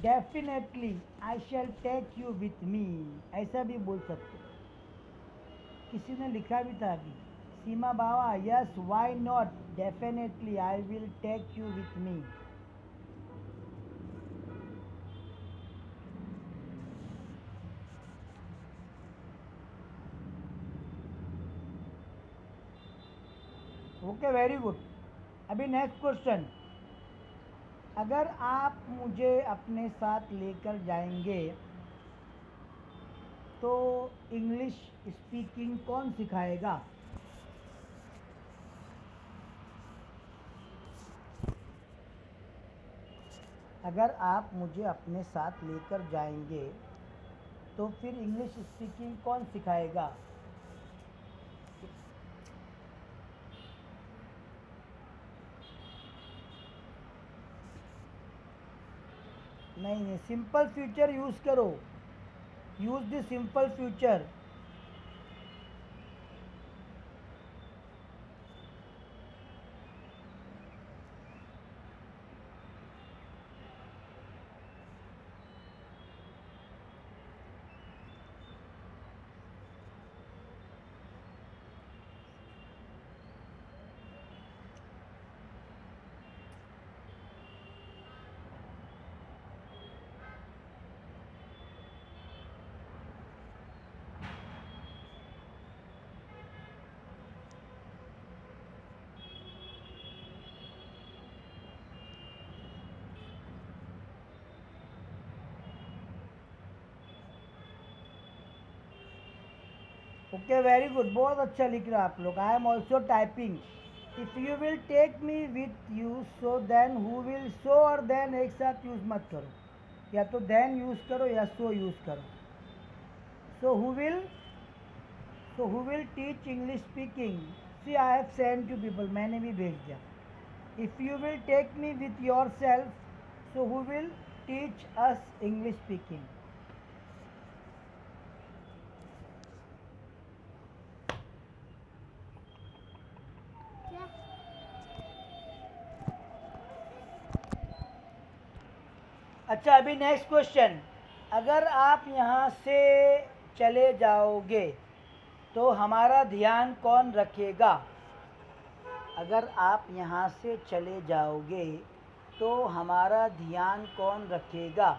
A: definitely, I shall take you with me. ऐसा भी बोल सकते हो. किसी ने लिखा भी था अभी. सीमा बाबा, yes, why not? Definitely, I will take you with me. Okay, very good. अभी नेक्स्ट क्वेश्चन. अगर आप मुझे अपने साथ लेकर जाएंगे तो इंग्लिश स्पीकिंग कौन सिखाएगा? अगर आप मुझे अपने साथ लेकर जाएंगे तो फिर इंग्लिश स्पीकिंग कौन सिखाएगा? नहीं सिंपल फ्यूचर यूज़ करो. Use the simple future. Okay very good. बहुत अच्छा लिख रहे हो आप लोग. I am also typing. If you will take me with you so then who will. So और देन एक साथ यूज़ मत करो. या तो देन यूज़ करो या सो यूज़ करो. So who will. So who will teach English speaking. See I have send to people. मैंने भी भेज दिया. If you will take me with your self so who will teach us English speaking. अच्छा अभी next question. अगर आप यहाँ से चले जाओगे तो हमारा ध्यान कौन रखेगा? अगर आप यहाँ से चले जाओगे तो हमारा ध्यान कौन रखेगा?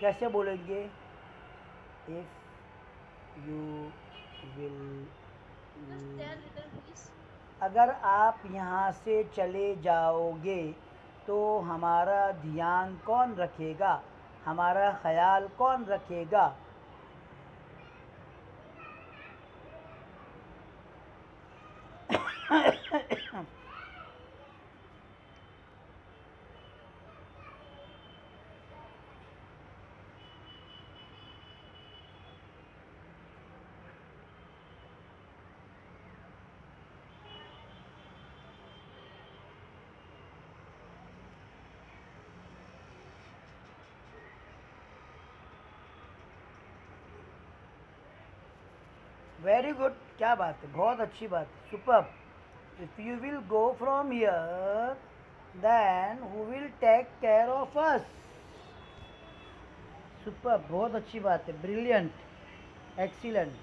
A: कैसे बोलेंगे? If you will. अगर आप यहाँ से चले जाओगे तो हमारा ध्यान कौन रखेगा? हमारा ख्याल कौन रखेगा? वेरी गुड, क्या बात है, बहुत अच्छी बात है, super. If you will go from here then who will take care of us. Super, बहुत अच्छी बात है, brilliant, excellent,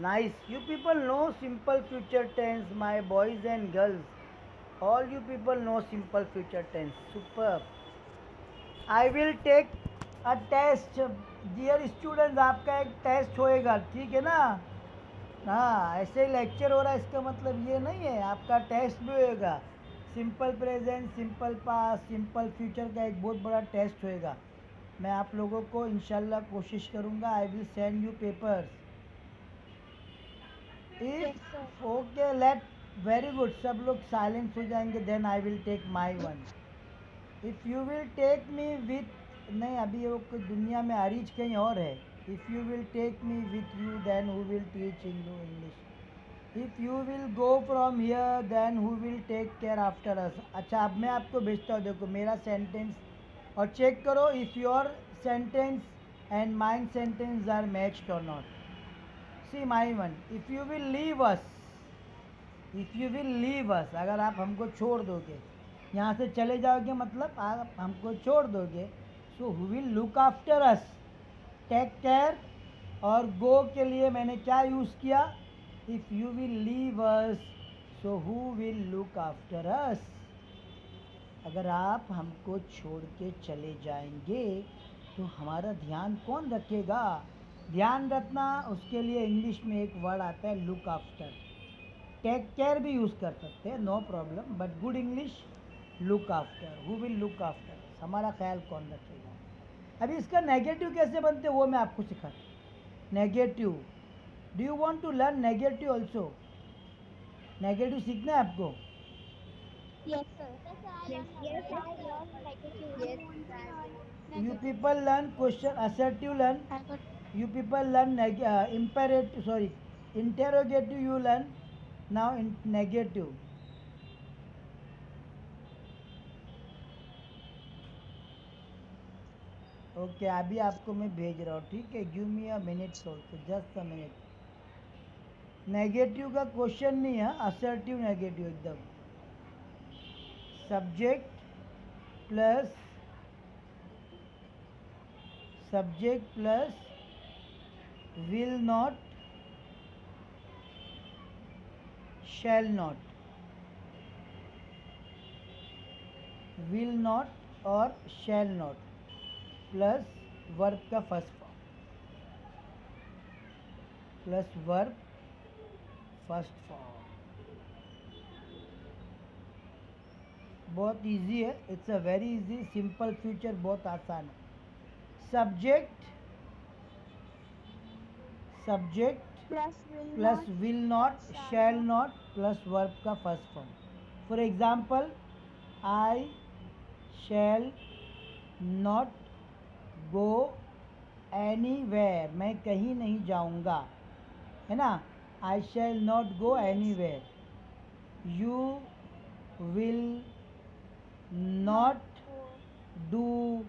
A: nice. You people know simple future tense, my boys and girls. All you people know simple future tense. Superb. I will take a test. Dear students, आपका एक test होएगा, ठीक है ना? हाँ, ऐसे ही लेक्चर हो रहा है, इसका मतलब ये नहीं है, आपका टेस्ट भी होएगा. Simple present, simple past, simple future का एक बहुत बड़ा टेस्ट होएगा. मैं आप लोगों को इंशाल्लाह कोशिश करूँगा. I will send you papers.
B: Yes,
A: if
B: sir.
A: Okay, let, very good, सब लोग साइलेंस हो जाएंगे. Then I will take my one. If you will take me with, नहीं, अभी वो कोई दुनिया में अरीज कहीं और है. If you will take me with you then who will teach English. If you will go from here then who will take care after us. अच्छा, अब मैं आपको भेजता हूँ, देखो मेरा सेंटेंस, और चेक करो if your sentence and mind sentence are matched or not. See my one. If you will leave us, if you will leave us, अगर आप हमको छोड़ दोगे, यहाँ से चले जाओगे, मतलब आप हमको छोड़ दोगे. So who will look after us, take care. और गो के लिए मैंने क्या यूज़ किया, if you will leave us, so who will look after us. अगर आप हमको छोड़ के चले जाएंगे तो हमारा ध्यान कौन रखेगा. ध्यान रखना, उसके लिए इंग्लिश में एक वर्ड आता है, लुक आफ्टर. टेक केयर भी यूज़ कर सकते हैं, no problem, but good English, look after. Who will look after, हमारा ख्याल कौन रखेगा. अभी इसका नेगेटिव कैसे बनते हैं वो मैं आपको सिखाता हूँ. Negative, do you want to learn negative also. Negative सीखना है आपको.
B: Yes, sir. Yes, sir. I
C: Yes,
B: learn
C: yes,
B: negative. I learn negative.
C: yes,
B: I want to
C: I
B: learn
C: want.
A: You
B: negative.
A: people learn question assertive learn.
C: I got
A: You people learn imperative, sorry, interrogative you learn. Now in negative. Okay, अभी आपको मैं भेज रहा हूँ, ठीक है. Give me a minute also, just a minute. Negative का question नहीं है, असर्टिव नेगेटिव एकदम. Subject plus, subject plus will not, shall not, will not और शैल नॉट प्लस वर्ब का first form, plus verb first form. बहुत easy है, it's a very easy. Simple future बहुत आसान है. Subject, subject
B: Plus will
A: plus
B: not.
A: Will not,
B: shall
A: shall
B: not.
A: Not plus verb का first form. For example, I shall not go anywhere, मैं कहीं नहीं जाऊंगा, है ना. I shall not go anywhere. You will not
B: go.
A: Do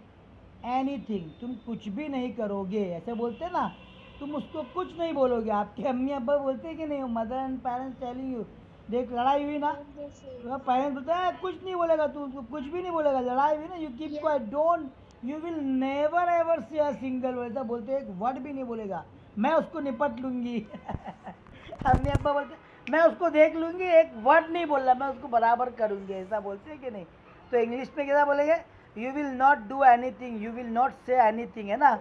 A: anything, तुम कुछ भी नहीं करोगे, ऐसे बोलते हैं ना. तुम उसको कुछ नहीं बोलोगे. आपके अम्मी अब्बा बोलते हैं कि नहीं, mother and parents telling you, देख लड़ाई हुई ना,
B: When they say.
A: तो पेरेंट्स बोलते हैं कुछ नहीं बोलेगा, तू कुछ भी नहीं बोलेगा, लड़ाई हुई ना, you keep
B: Yes.
A: Quite, don't, you will never ever से अ सिंगल वर्ड. ऐसा बोलते हैं, एक वर्ड भी नहीं बोलेगा, मैं उसको निपट लूँगी. अम्मी अब्बा बोलते हैं मैं उसको देख लूँगी, एक वर्ड नहीं बोलना, मैं उसको बराबर करूँगी, ऐसा बोलते हैं कि नहीं. तो इंग्लिश में क्या बोलेंगे, you will not do anything, you will not say anything, है ना.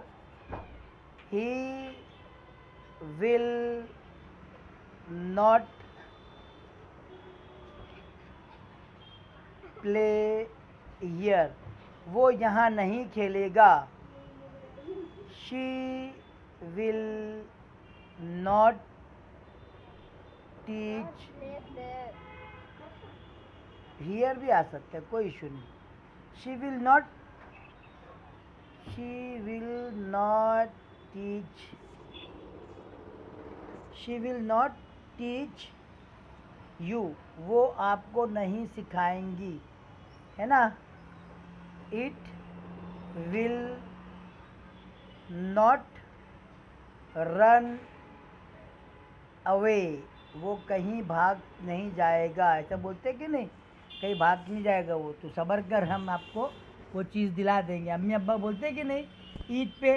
A: He will not play here, वो यहाँ नहीं खेलेगा. She will not teach,
B: Place there.
A: Here भी आ सकता है, कोई इशू नहीं. She will not, she will not teach, she will not teach you, वो आपको नहीं सिखाएंगी, है ना. It will not run away, वो कहीं भाग नहीं जाएगा, ऐसा बोलते कि नहीं, कहीं भाग नहीं जाएगा वो, तो सब्र कर, हम आपको वो चीज़ दिला देंगे। अम्मी अब्बा बोलते कि नहीं ईद पे,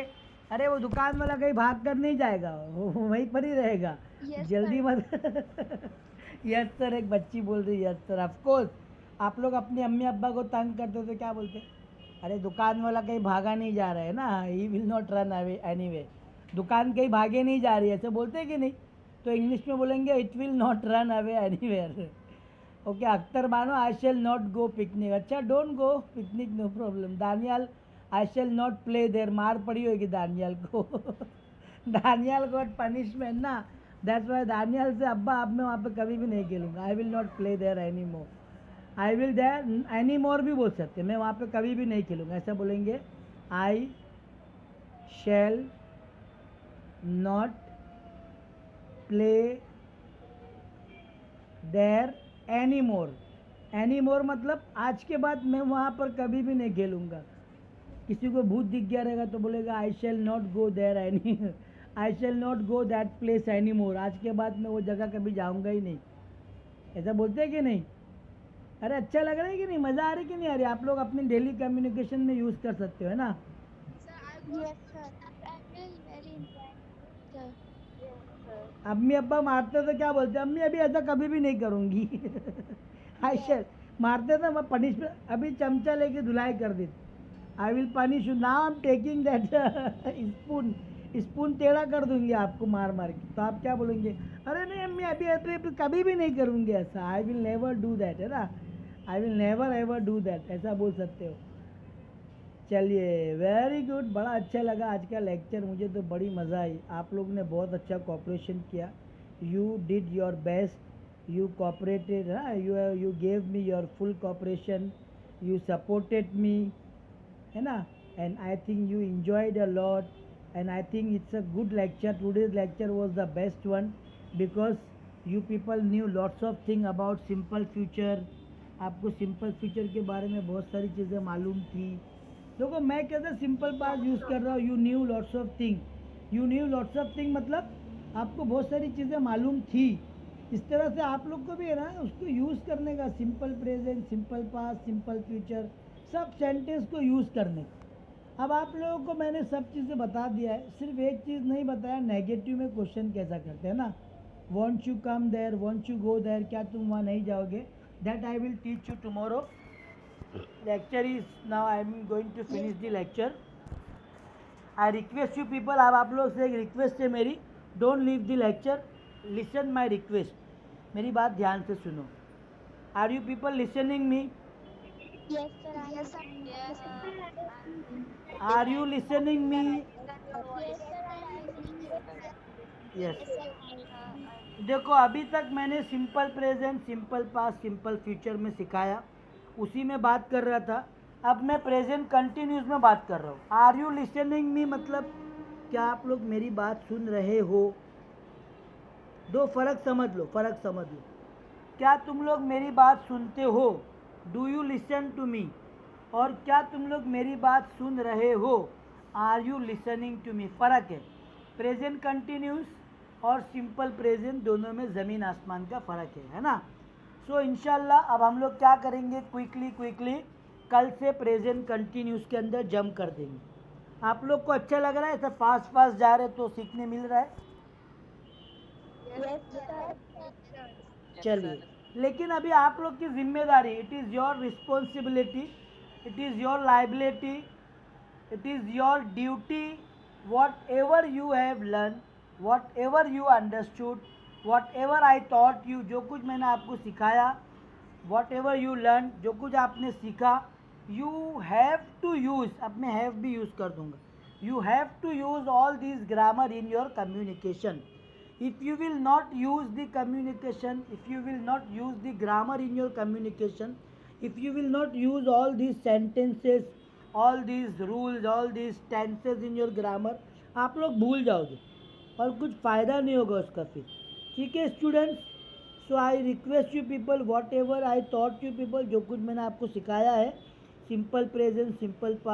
A: अरे वो दुकान वाला कहीं भाग कर नहीं जाएगा, वो वहीं पर ही रहेगा,
C: Yes,
A: जल्दी
C: sir.
A: मत यस सर, एक बच्ची बोल रही यस सर। ऑफकोर्स आप लोग अपने अम्मी अब्बा को तंग करते हो तो क्या बोलते, अरे दुकान वाला कहीं भागा नहीं जा रहा है ना, he will not run away anyway, दुकान कहीं भागे नहीं जा रही है, ऐसे बोलते कि नहीं, तो इंग्लिश में बोलेंगे it will not run away anywhere. Okay Akhtar Bano, I shall not go picnic, अच्छा don't go picnic, no problem. Daniyal, I shall not play there, मार पड़ी होगी दानियाल को दानियाल गॉट पनिशमेंट ना, दैट्स वाई दानियाल से अब्बा अब मैं वहाँ पे कभी भी नहीं खेलूँगा, I will not play there any more, I will there any more भी बोल सकते, मैं वहाँ पे कभी भी नहीं खेलूँगा, ऐसा बोलेंगे I shall not play there any more, any more मतलब आज के बाद मैं वहाँ पर कभी भी नहीं खेलूँगा। किसी को भूत दिख गया रहेगा तो बोलेगा I shall not go there any, I shall not go that place any more, आज के बाद मैं वो जगह कभी जाऊँगा ही नहीं, ऐसा बोलते हैं कि नहीं। अरे अच्छा लग रहा है कि नहीं, मज़ा आ रही कि नहीं आ रही, आप लोग अपनी डेली कम्युनिकेशन में यूज़ कर सकते हो, है ना।
C: Yes, sir. I feel very enjoying, sir.
A: अम्मी अब्बा मारते तो क्या बोलते, अम्मी अभी ऐसा कभी भी नहीं करूँगी आई शेल, मारते तो मैं पनिशमेंट, अभी चमचा लेके धुलाई कर देती, I will punish you now, I am taking that spoon, spoon टेढ़ा कर दूंगी आपको मार मार के, तो आप क्या बोलेंगे, अरे नहीं अम्मी अभी अभी कभी भी नहीं करूँगी ऐसा, I will never do that, है ना, I will never ever do that, ऐसा बोल सकते हो। चलिए वेरी गुड, बड़ा अच्छा लगा आज का लेक्चर, मुझे तो बड़ी मज़ा आई, आप लोग ने बहुत अच्छा कोऑपरेशन किया, you did your best, you cooperated, हाँ you gave me your full cooperation, you supported me, है ना, and I think you enjoyed a lot, and I think it's a good lecture. Today's lecture was the best one because you people knew lots of thing about simple future, आपको simple future के बारे में बहुत सारी चीज़ें मालूम थी। देखो मैं कैसे सिंपल पास यूज़ कर रहा हूँ, you new lots of thing, you new lots of thing मतलब आपको बहुत सारी चीज़ें मालूम थी, इस तरह से आप लोग को भी है ना उसको यूज़ करने का, simple present, simple past, simple future, सब सेंटेंस को यूज़ करने का। अब आप लोगों को मैंने सब चीज़ें बता दिया है, सिर्फ एक चीज़ नहीं बताया, नेगेटिव में क्वेश्चन कैसा करते हैं ना, want you come there, want you go there, क्या तुम वहाँ नहीं जाओगे, that I will teach you tomorrow. lecture is now I am going to finish the lecture. I request you people, अब आप लोग से एक रिक्वेस्ट है मेरी, don't leave the lecture, listen my request, मेरी बात ध्यान से सुनो। Are you people listening me,
B: Yes, sir. I
C: Yes, sir.
A: Are you listening me,
B: Yes, sir. I am listening you.
A: Yes.
B: Yes, sir.
A: देखो अभी तक मैंने simple present, simple past, simple future में सिखाया, उसी में बात कर रहा था, अब मैं प्रेजेंट कंटिन्यूस में बात कर रहा हूँ। आर यू लिसनिंग मी मतलब क्या आप लोग मेरी बात सुन रहे हो, दो फ़र्क समझ लो, फ़र्क समझ लो, क्या तुम लोग मेरी बात सुनते हो, do you listen to me, और क्या तुम लोग मेरी बात सुन रहे हो, are you listening to me, फ़र्क है। प्रेजेंट कंटिन्यूस और सिंपल प्रेजेंट दोनों में ज़मीन आसमान का फ़र्क है ना। सो इंशाल्लाह अब हम लोग क्या करेंगे, क्विकली कल से प्रेजेंट कंटिन्यूस के अंदर जंप कर देंगे। आप लोग को अच्छा लग रहा है, ऐसा फास्ट जा रहे तो सीखने मिल रहा है,
B: Yes, sir.
A: चलिए, लेकिन अभी आप लोग की जिम्मेदारी, it is your responsibility, it is your liability, it is your duty, what ever you have learn, what ever you understood, what ever I thought you, जो कुछ मैंने आपको सिखाया, वॉट एवर यू लर्न, जो कुछ आपने सीखा, यू हैव टू यूज़, अब मैं हैव भी यूज़ कर दूँगा, you have to use all these grammar in your communication. If you will not use the communication, if you will not use the grammar in your communication, if you will not use all these sentences, all these rules, all these tenses in your grammar, आप लोग भूल जाओगे और कुछ फ़ायदा नहीं होगा उसका फिर। ठीक है students, so I request you people, what ever I thought you people, जो कुछ मैंने आपको सिखाया है, सिंपल प्रेजेंट, सिंपल पास्ट,